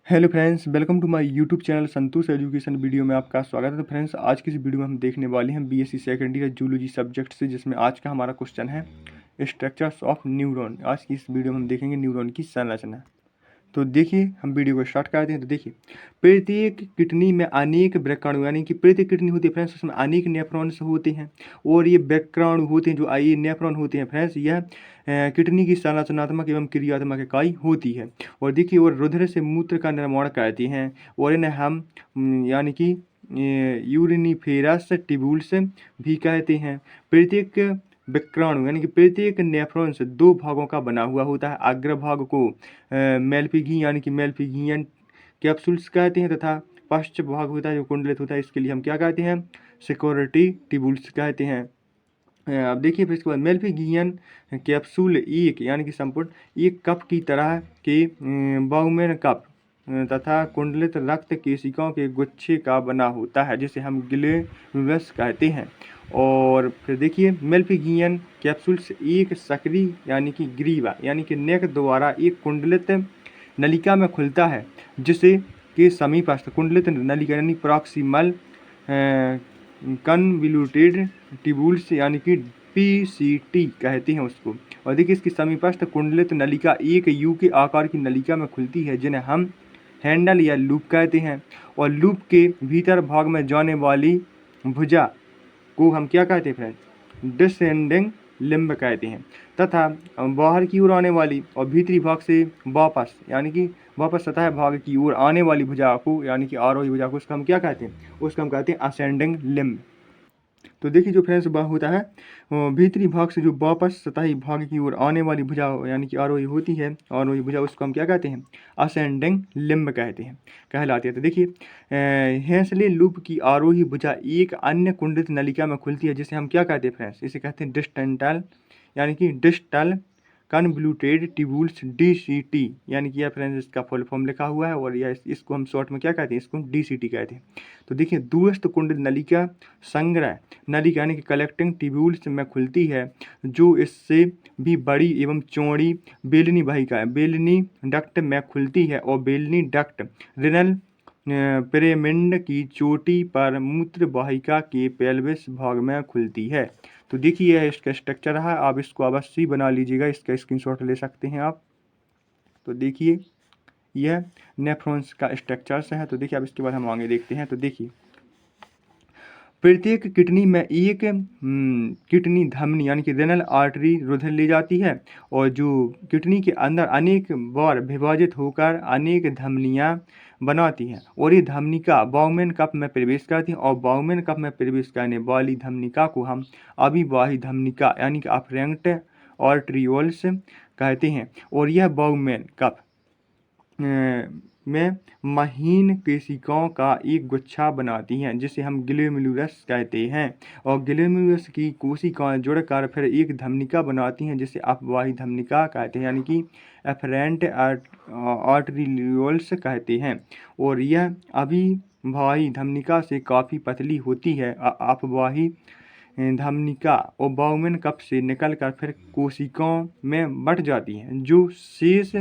Hello friends, welcome to my YouTube channel Santosh education. Video में आपका स्वागत है। तो फ्रेंड्स, आज की इस वीडियो में हम देखने वाले हैं BSc second year zoology subject से, जिसमें आज का हमारा क्वेश्चन है स्ट्रक्चर्स ऑफ न्यूरॉन। आज की इस वीडियो में हम देखेंगे न्यूरॉन की संरचना। तो देखिए, हम वीडियो को स्टार्ट करते हैं। तो देखिए, प्रत्येक किडनी में अनेक वृक्काणु, यानी कि प्रत्येक किडनी होती है फ्रेंड्स, उसमें अनेक नेफ्रॉन्स होते हैं और ये वृक्काणु होते हैं, जो ये नेफ्रॉन होते हैं फ्रेंड्स, यह किडनी की संरचनात्मक एवं क्रियात्मक इकाई होती है। और देखिए, और रुधिर से मूत्र का निर्माण करती हैं और इन्हें हम यानी कि यूरिनिफेरस ट्यूब्यूल्स भी कहते हैं। प्रत्येक वृक्काणु यानी कि प्रत्येक नेफ्रॉन से दो भागों का बना हुआ होता है। अग्रभाग को मेल्पिगी यानी कि मेल्पिगियन कैप्सूल्स कहते हैं, तथा पश्च भाग होता है जो कुंडलित होता है, इसके लिए हम क्या कहते हैं? सिक्योरिटी ट्यूब्यूल्स कहते हैं। अब देखिए, फिर इसके बाद मेल्पिगियन कैप्सूल एक यानी कि संपूर्ण एक कप की तरह के बाउमेन कप तथा कुंडलित रक्त केशिकाओं के गुच्छे का बना होता है, जिसे हम ग्लोमेरुलस कहते हैं। और फिर देखिए, मेल्पिगियन कैप्सूल्स एक सक्रिय यानी कि ग्रीवा यानी कि नेक द्वारा एक कुंडलित नलिका में खुलता है, जिसे के समीपस्थ कुंडलित नलिका यानी प्रॉक्सिमल कन्वल्यूटेड ट्यूब्यूल्स यानी कि पीसीटी कहते हैं उसको। और देखिए, इसकी समीपस्थ कुंडलित नलिका एक यू के आकार की नलिका में खुलती है, जिन्हें हम हैंडल या लूप कहते हैं। और लूप के भीतर भाग में जाने वाली भुजा को हम क्या कहते हैं फ्रेंड? डिसेंडिंग लिम्ब कहते हैं। तथा बाहर की ओर आने वाली और भीतरी भाग से वापस यानी कि वापस सतह भाग की ओर आने वाली भुजा को यानी कि आरोही भुजा को, उसका हम क्या कहते हैं? उसका हम कहते हैं असेंडिंग लिम्ब। तो देखिए, जो फ्रेंड्स वह होता है भीतरी भाग से जो वापस सतही भाग की ओर आने वाली भुजा यानी कि आरोही होती है, आरोही भुजा, उसको हम क्या कहते हैं? असेंडिंग लिम्ब कहते हैं, कहलाती है। तो देखिए, हेंसले लूप की आरोही भुजा एक अन्य कुंडलित नलिका में खुलती है, जिसे हम क्या कहते हैं फ्रेंड्स? इसे कहते हैं डिस्टेंटल यानी कि डिस्टल कन्वल्यूटेड ट्यूब्यूल्स, डीसीटी यानी कि यह फ्रेंड्स इसका फुल फॉर्म लिखा हुआ है, और यह इसको हम शॉर्ट में क्या कहते हैं? इसको डीसीटी कहते हैं। तो देखिए, दूरस्थ कुंडलित नलिका संग्रह नलिका यानी कि कलेक्टिंग ट्यूब्यूल्स में खुलती है, जो इससे भी बड़ी एवं चौड़ी बेलनी वाहिका है, बेलनी डक्ट में खुलती है। और बेलनी डक्ट रिनल पिरामिड की चोटी पर मूत्र वाहिका के पेल्विस भाग में खुलती है। तो देखिए, यह इसका स्ट्रक्चर है, आप इसको अवश्य बना लीजिएगा, इसका स्क्रीनशॉट ले सकते हैं आप। तो देखिए, यह नेफ्रॉन्स का स्ट्रक्चर्स है। तो देखिए, अब इसके बाद हम आगे देखते हैं। तो देखिए, प्रत्येक किडनी में एक किडनी धमनी यानी कि रेनल आर्टरी रुधिर ले जाती है, और जो किडनी के अंदर अनेक बार विभाजित होकर अनेक धमनियां बनाती हैं, और ये धमनिका बाउमेन कप में प्रवेश करती हैं। और बाउमेन कप में प्रवेश करने वाली धमनिका को हम अभिवाही धमनिका यानी कि अफरेंट आर्टरियोल्स कहते हैं। और यह बाउमेन कप में महीन केशिकाओं का एक गुच्छा बनाती हैं, जिसे हम ग्लोमेरुलस कहते हैं। और ग्लोमेरुलस की कोशिकाएं जुड़कर फिर एक धमनिका बनाती हैं, जिसे अपवाही धमनिका कहते हैं, यानी कि एफरेंट आर्टरियोल्स कहते हैं। और यह अभिवाही धमनिका से काफ़ी पतली होती है। अपवाही धमनिका और बाउमेन कप से निकलकर फिर कोशिकाओं में बट जाती हैं। जो शेष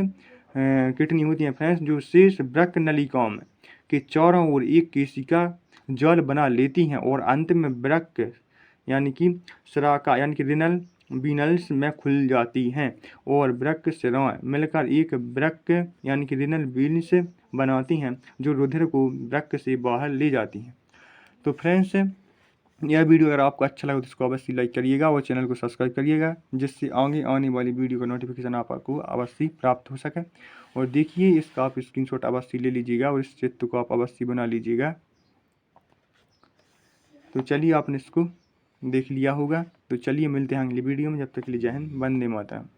किडनी होती हैं फ्रेंड्स, जो शेष वृक्क नलिकाओं में के चारों ओर एक केशिका जाल बना लेती हैं, और अंत में वृक्क यानी कि श्राका यानी कि रिनल बीनल्स में खुल जाती हैं, और वृक्क शिराएं मिलकर एक वृक्क यानी कि रिनल बीन्स बनाती हैं, जो रुधिर को वृक्क से बाहर ले जाती हैं। तो फ्रेंड्स, यह वीडियो अगर आपको अच्छा लगा तो इसको अवश्य लाइक करिएगा और चैनल को सब्सक्राइब करिएगा, जिससे आगे आने वाली वीडियो का नोटिफिकेशन आपको अवश्य प्राप्त हो सके। और देखिए, इसका आप स्क्रीनशॉट अवश्य ले लीजिएगा और इस चित्र को आप अवश्य बना लीजिएगा। तो चलिए, आपने इसको देख लिया होगा। तो चलिए, मिलते हैं अगली वीडियो में। जब तक के लिए जय हिंद, वंदे मातरम।